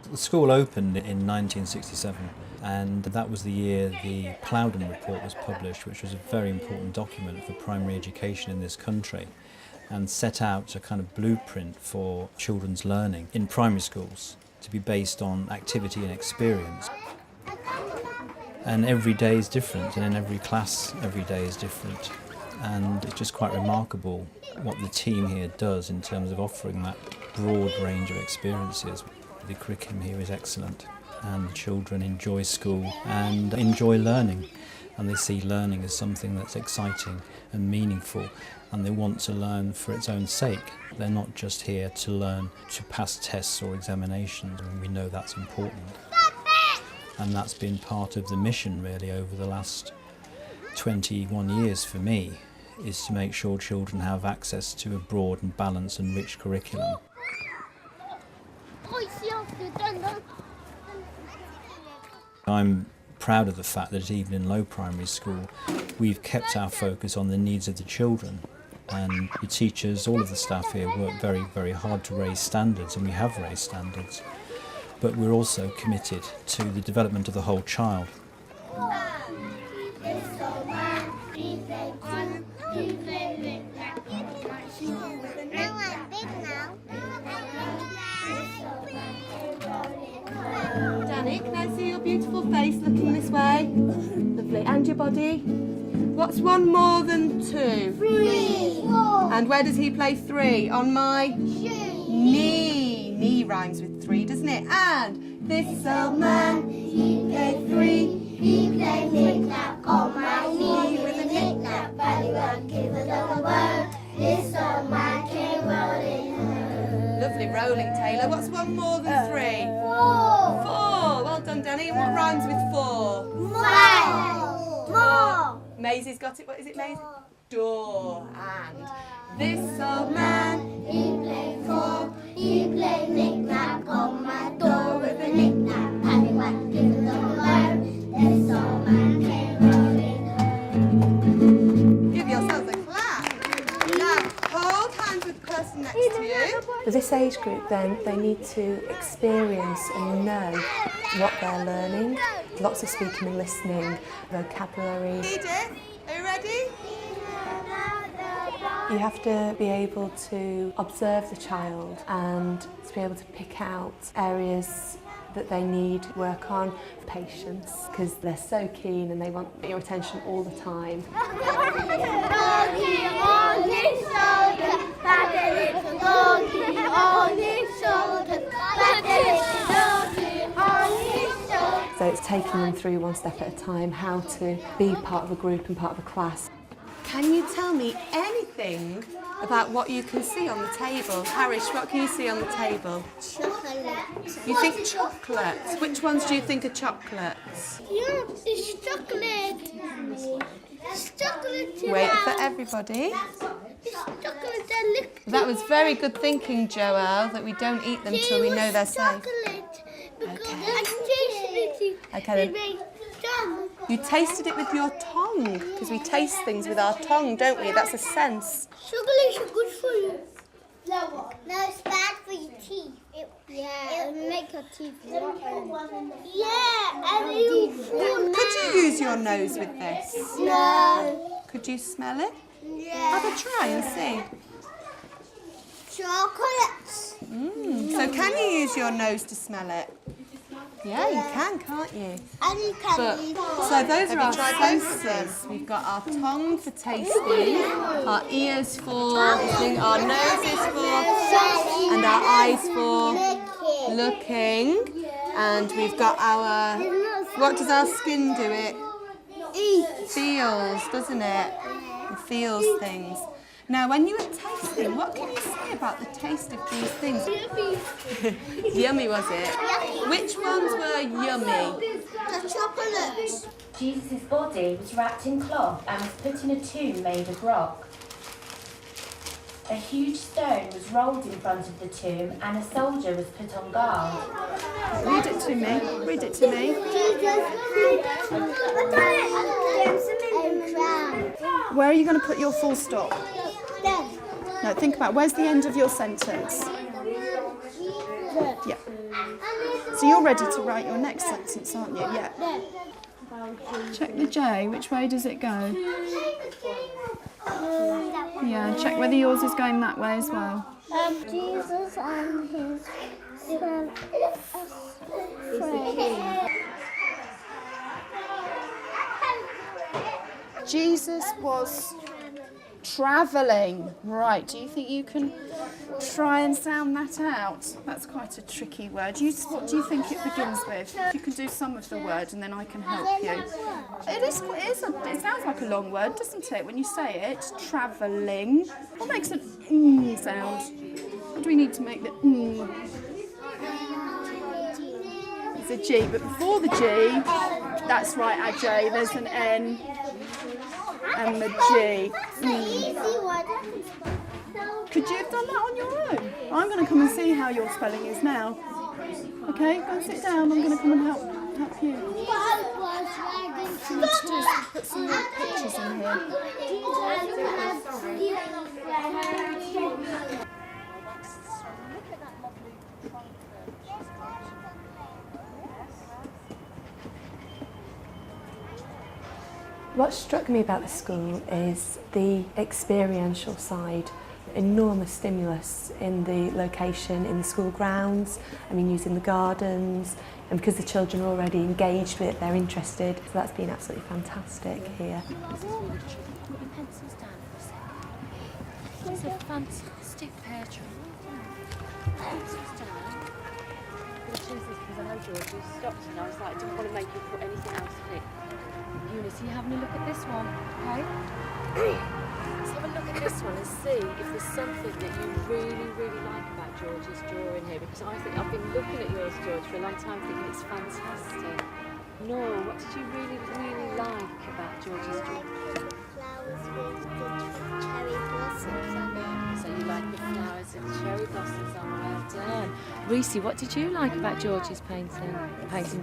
The school opened in 1967, and that was the year the Plowden Report was published, which was a very important document for primary education in this country, and set out a kind of blueprint for children's learning in primary schools to be based on activity and experience. And every day is different, and in every class every day is different. And it's just quite remarkable what the team here does in terms of offering that broad range of experiences. The curriculum here is excellent, and the children enjoy school and enjoy learning, and they see learning as something that's exciting and meaningful, and they want to learn for its own sake. They're not just here to learn to pass tests or examinations, and we know that's important. And that's been part of the mission really over the last 21 years for me, is to make sure children have access to a broad and balanced and rich curriculum. I'm proud of the fact that at Eveline Lowe Primary School we've kept our focus on the needs of the children, and the teachers, all of the staff here work very, very hard to raise standards, and we have raised standards. But we're also committed to the development of the whole child. Danny, can I see your beautiful face looking this way? Lovely. And your body? What's one more than two? 3. And where does he play 3? On my knee. Knee rhymes with 3, doesn't it? And this old man, he played 3. He played knick-knack on my knee with a knick-knack, paddywhack, give a double word. This old man came rolling home. Lovely rolling, Taylor. What's one more than 3? 4. 4. Well done, Danny. And what rhymes with 4? More. Maisie's got it. What is it, Maisie? Door. And this old man, He played 4. He played knick-knack on my door with a knick-knack, paddywhack, give a double word. This old man came rolling home. give yourselves a clap. Now, hold hands with the person next to you. For this age group then, they need to experience and know what they're learning. Lots of speaking and listening, vocabulary. Edith, are you ready? You have to be able to observe the child and to be able to pick out areas that they need work on. Patience, because they're so keen and they want your attention all the time. Doggy on his shoulder, pat a little doggy on his shoulder, pat a little doggy on his shoulder. So it's taking them through one step at a time, how to be part of a group and part of a class. Can you tell me anything about what you can see on the table? Harish, what can you see on the table? Chocolate. You think chocolates. Which ones do you think are chocolates? Yeah, it's chocolate. It's chocolate. Wait for everybody. It's chocolate and look. That was very good thinking, Joelle, that we don't eat them till we know they're safe. Chocolate. Because I tasted it. Okay, then. You tasted it with your tongue, because we taste things with our tongue, don't we? That's a sense. Chocolate is good for you. No, it's bad for your teeth. It'll make your teeth rotten. Yeah, and you Could you use your nose with this? No. Could you smell it? Yeah. Have a try and see. Chocolates. So can you use your nose to smell it? Yeah, you can, can't you? And you can eat. So those are our senses. We've got our tongue for tasting, our ears for listening, our noses for, and our eyes for looking. And we've got our, what does our skin do? It feels, doesn't it? It feels things. Now, when you were tasting, what can you say about the taste of these things? Yummy, was it? Which ones were yummy? The chocolates. Jesus' body was wrapped in cloth and was put in a tomb made of rock. A huge stone was rolled in front of the tomb and a soldier was put on guard. Read it to me. Read it to me. Jesus. A crown. Where are you going to put your full stop? No, think about where's the end of your sentence? Yeah. So you're ready to write your next sentence, aren't you? Yeah. Check the J. Which way does it go? Yeah, check whether yours is going that way as well. Jesus and his friend. Jesus was travelling. Right, do you think you can try and sound that out? That's quite a tricky word. What do you think it begins with? You can do some of the word and then I can help you. It sounds like a long word, doesn't it, when you say it? Travelling. What makes an sound? What do we need to make the It's a G, but before the G, that's right, a J, there's an N. And the G. Could you have done that on your own? I'm going to come and see how your spelling is now. Okay, go and sit down. I'm going to come and help you. Put some more pictures in here. What struck me about the school is the experiential side. Enormous stimulus in the location, in the school grounds, using the gardens, and because the children are already engaged with it, they're interested, so that's been absolutely fantastic here. Put your pencils down for a second. It's a fantastic pear tree. Pencils down. I'm going to choose this because I know George, you stopped and I was like, I didn't want to make you put anything else in it. Eunice, are you having a look at this one? Okay. Let's have a look at this one and see if there's something that you really, really like about George's drawing here, because I think I've been looking at yours, George, for a long time thinking it's fantastic. Nora, what did you really, really like about George's drawing? The flowers with the cherry blossoms on it. So you like the flowers and cherry blossoms on, well done. Reese, what did you like about George's painting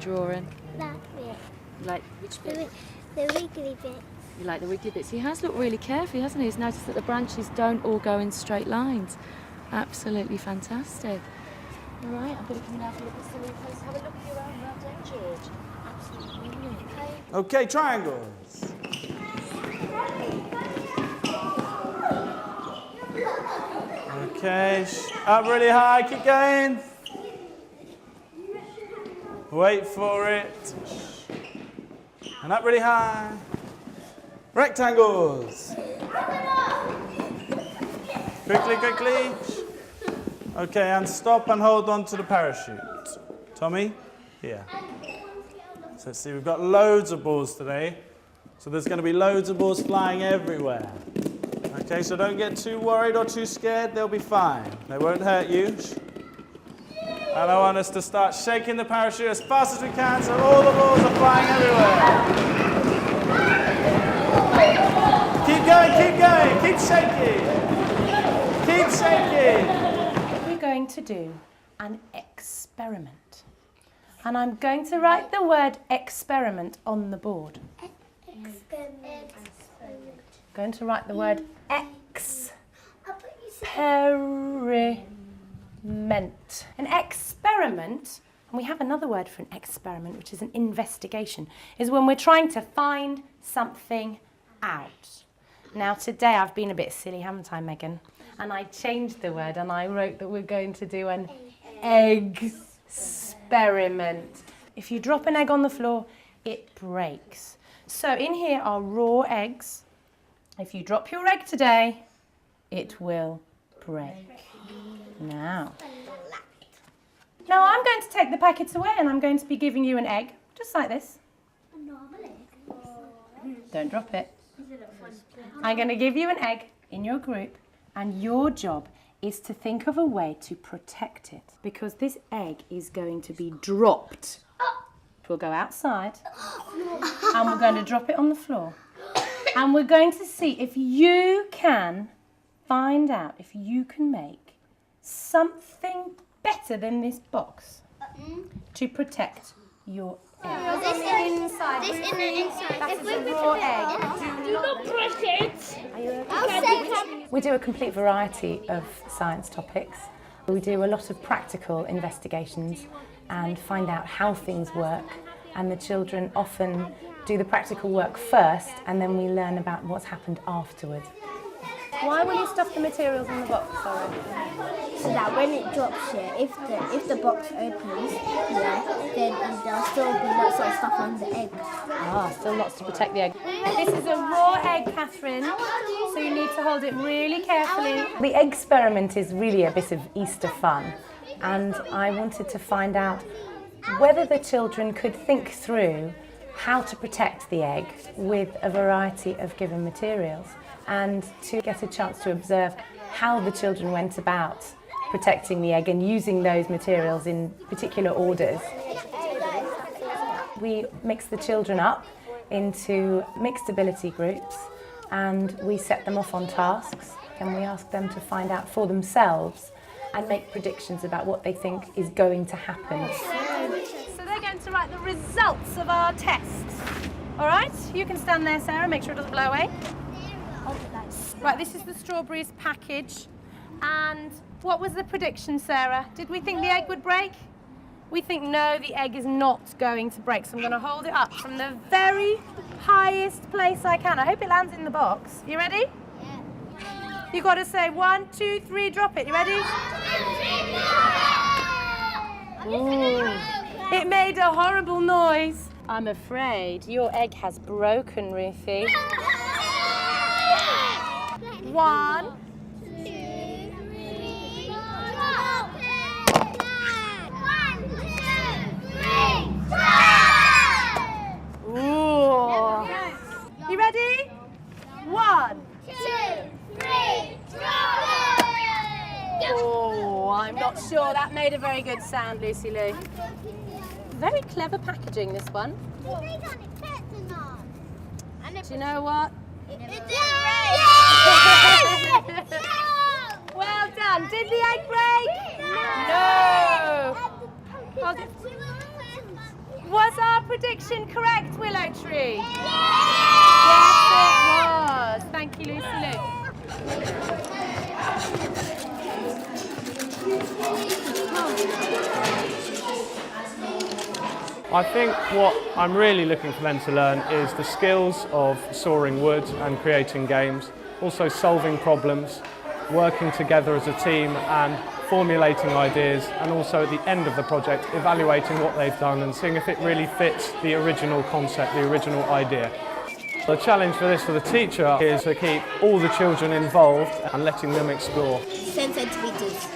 drawing? That bit. You like which bit? The wiggly bit. You like the wiggly bits. He has looked really carefully, hasn't he? He's noticed that the branches don't all go in straight lines. Absolutely fantastic. All right, I'm going to come and have a look at some of your posts. Have a look at your own. Well done, George. Absolutely brilliant. Okay, triangles. Okay, up really high, keep going. Wait for it. And up really high. Rectangles. Quickly, quickly. Okay, and stop and hold on to the parachute. Tommy, here. So let's see, we've got loads of balls today. So there's going to be loads of balls flying everywhere. Okay, so don't get too worried or too scared. They'll be fine. They won't hurt you. And I want us to start shaking the parachute as fast as we can so all the balls are flying everywhere. Keep going, keep shaking. Keep shaking. We're going to do an experiment. And I'm going to write the word experiment on the board. Experiment. Going to write the word experiment. An experiment, and we have another word for an experiment, which is an investigation, is when we're trying to find something out. Now today I've been a bit silly, haven't I, Megan? And I changed the word and I wrote that we're going to do an experiment. If you drop an egg on the floor, it breaks. So in here are raw eggs. If you drop your egg today, it will break. Now I'm going to take the packets away and I'm going to be giving you an egg, just like this. Don't drop it. I'm going to give you an egg in your group, and your job is to think of a way to protect it, because this egg is going to be dropped. We'll go outside and we're going to drop it on the floor, and we're going to see if you can find out if you can make something better than this box to protect your This inside. This in the inside. That is a raw egg. Do not break it. I'll say We do a complete variety of science topics. We do a lot of practical investigations and find out how things work, and the children often do the practical work first and then we learn about what's happened afterwards. Why will you stuff the materials in the box, Sarah? so that when it drops here, if the box opens here, then there'll still be lots of stuff on the egg. Ah, still lots to protect the egg. This is a raw egg, Catherine, so you need to hold it really carefully. The egg experiment is really a bit of Easter fun, and I wanted to find out whether the children could think through how to protect the egg with a variety of given materials, and to get a chance to observe how the children went about protecting the egg and using those materials in particular orders. We mix the children up into mixed ability groups and we set them off on tasks, and we ask them to find out for themselves and make predictions about what they think is going to happen. So they're going to write the results of our tests. All right, you can stand there, Sarah, make sure it doesn't blow away. Right, this is the strawberries package. And what was the prediction, Sarah? Did we think the egg would break? We think no, the egg is not going to break. So I'm going to hold it up from the very highest place I can. I hope it lands in the box. You ready? Yeah. You've got to say 1, 2, 3, drop it. You ready? Ooh. It made a horrible noise. I'm afraid your egg has broken, Ruthie. 1, 2, 3, drop it! 1, 2, 3, drop! Ooh. You ready? 1, 2, 3, drop it! Oh, I'm not sure that made a very good sound, Lucy Lou. Very clever packaging, this one. Do you know what? Well done. Did the egg break? No. Was our prediction correct, Willow Tree? Yes, it was. Thank you, Lucy Lou. I think what I'm really looking for them to learn is the skills of sawing wood and creating games, also solving problems, working together as a team and formulating ideas, and also at the end of the project evaluating what they've done and seeing if it really fits the original concept, the original idea. The challenge for this for the teacher is to keep all the children involved and letting them explore. Sensitivities.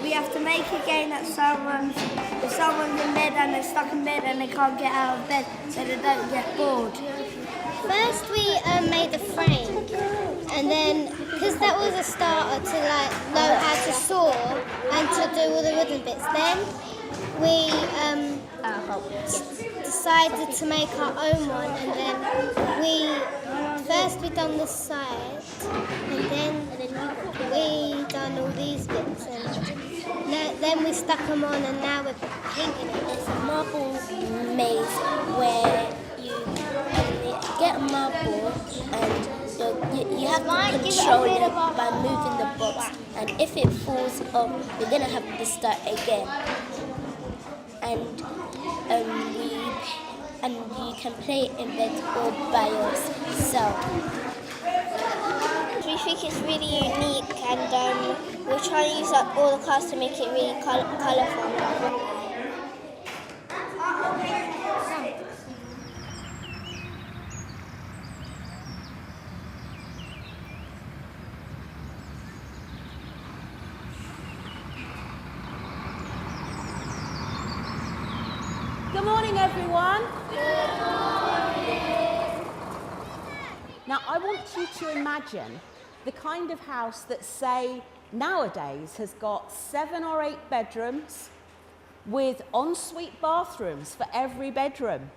We have to make a game that if someone's in bed and they're stuck in bed and they can't get out of bed so they don't get bored. First we made a frame, and then because that was a starter to know how to saw and to do all the wooden bits, then we decided to make our own one, and then we done the side, and then we done all these bits, and then we stuck them on, and now we're painting it. It's a marble maze where you get a marble and you have to control it by moving the box, and if it falls off, you're going to have to start again. And you can play it in bed or by yourself. We think it's really unique, and we're trying to use up all the colours to make it really colourful. Good morning, everyone. Now, I want you to imagine the kind of house that, say, nowadays has got 7 or 8 bedrooms with ensuite bathrooms for every bedroom.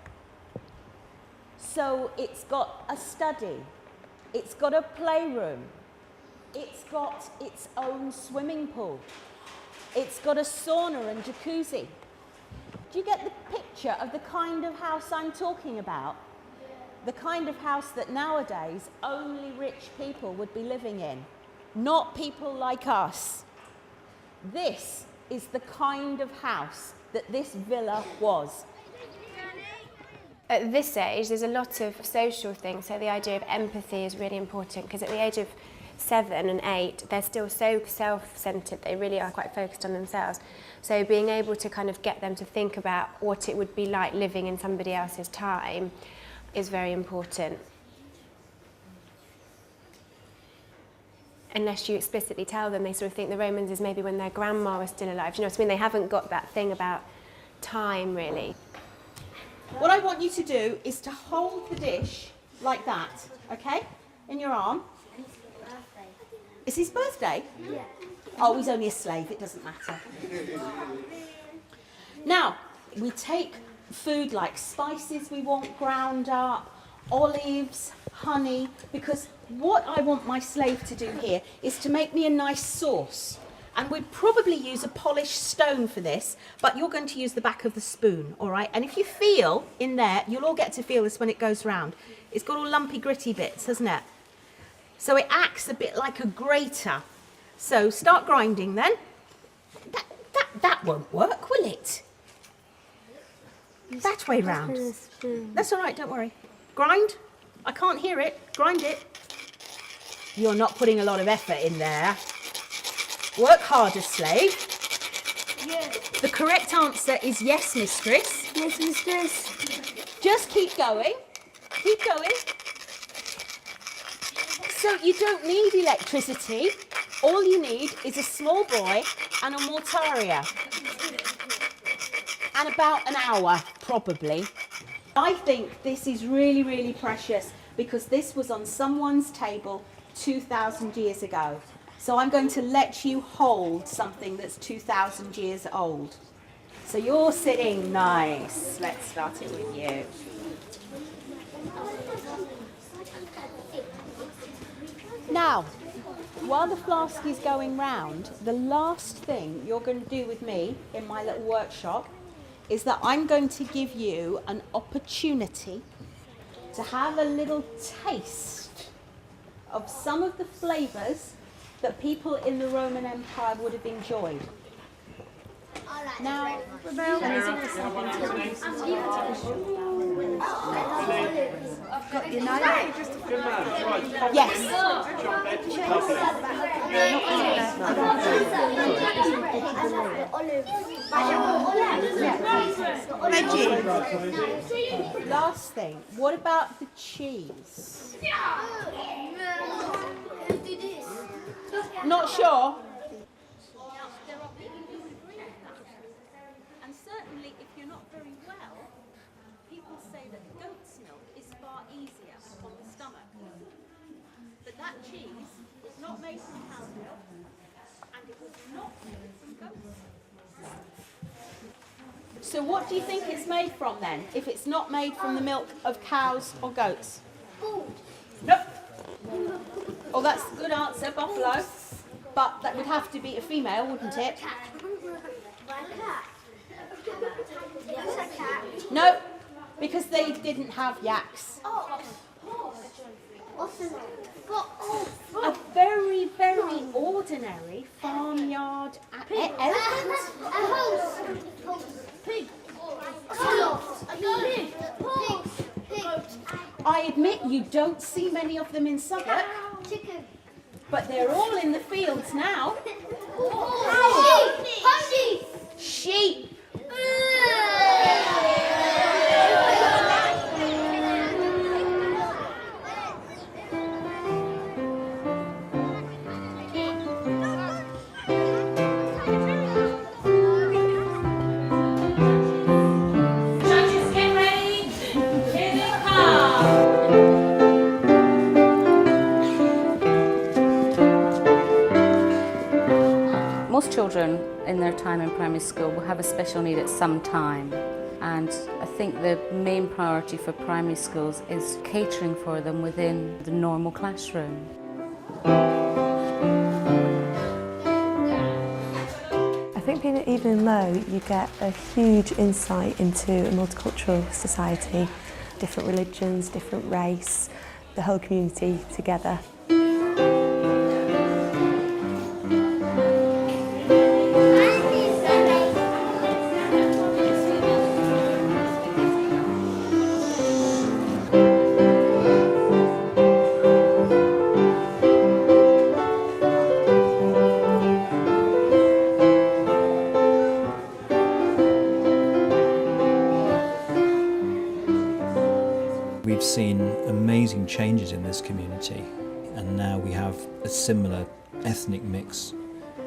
So it's got a study, it's got a playroom, it's got its own swimming pool, it's got a sauna and jacuzzi. Do you get the picture of the kind of house I'm talking about? The kind of house that nowadays only rich people would be living in, not people like us. This is the kind of house that this villa was. At this age, there's a lot of social things, so the idea of empathy is really important, because at the age of 7 and 8, they're still so self-centred, they really are quite focused on themselves. So being able to kind of get them to think about what it would be like living in somebody else's time is very important. Unless you explicitly tell them, they sort of think the Romans is maybe when their grandma was still alive. Do you know what I mean? They haven't got that thing about time, really. What I want you to do is to hold the dish like that, okay? In your arm. It's his birthday? Yeah. Oh, he's only a slave, it doesn't matter. Now, we take food like spices we want ground up, olives, honey, because what I want my slave to do here is to make me a nice sauce. And we'd probably use a polished stone for this, but you're going to use the back of the spoon, all right? And if you feel in there, you'll all get to feel this when it goes round. It's got all lumpy, gritty bits, hasn't it? So it acts a bit like a grater. So start grinding then. That won't work, will it? That way round. That's all right, don't worry. Grind. I can't hear it. Grind it. You're not putting a lot of effort in there. Work harder, slave. Yes. The correct answer is yes, mistress. Yes, mistress. Just keep going. Keep going. So you don't need electricity. All you need is a small boy and a mortaria. And about an hour, probably. I think this is really, really precious because this was on someone's table 2,000 years ago. So I'm going to let you hold something that's 2,000 years old. So you're sitting nice. Let's start it with you. Now, while the flask is going round, the last thing you're going to do with me in my little workshop is that I'm going to give you an opportunity to have a little taste of some of the flavours that people in the Roman Empire would have enjoyed. Now, I've got your name. yes. Last thing, what about the cheese? Not sure? And certainly if you're not very well, people say that goat's milk is far easier on the stomach. But that cheese was not made from cow's milk, and it was not made from goat's milk. So what do you think it's made from then, if it's not made from the milk of cows or goats? Nope. Oh, that's a good answer, buffalo. But that would have to be a female, wouldn't it? No, because they didn't have yaks. A very, very ordinary farmyard elephant. Pig. I admit you don't see many of them in Suffolk, Chicken. but they're all in the fields now. Sheep. Sheep. Judges, get ready. Here they come. Most children in their time in primary school will have a special need at some time, and I think the main priority for primary schools is catering for them within the normal classroom. I think being at Eveline Lowe So you get a huge insight into a multicultural society, different religions, different race, the whole community together. We've seen amazing changes in this community, and now we have a similar ethnic mix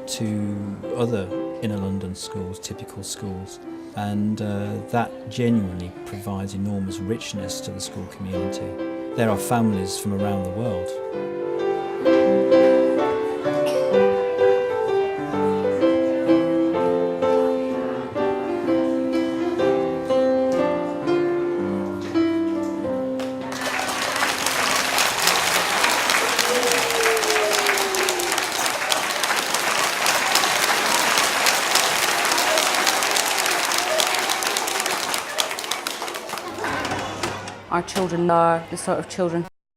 to other inner London schools, typical schools, and that genuinely provides enormous richness to the school community. There are families from around the world. Our children are the sort of children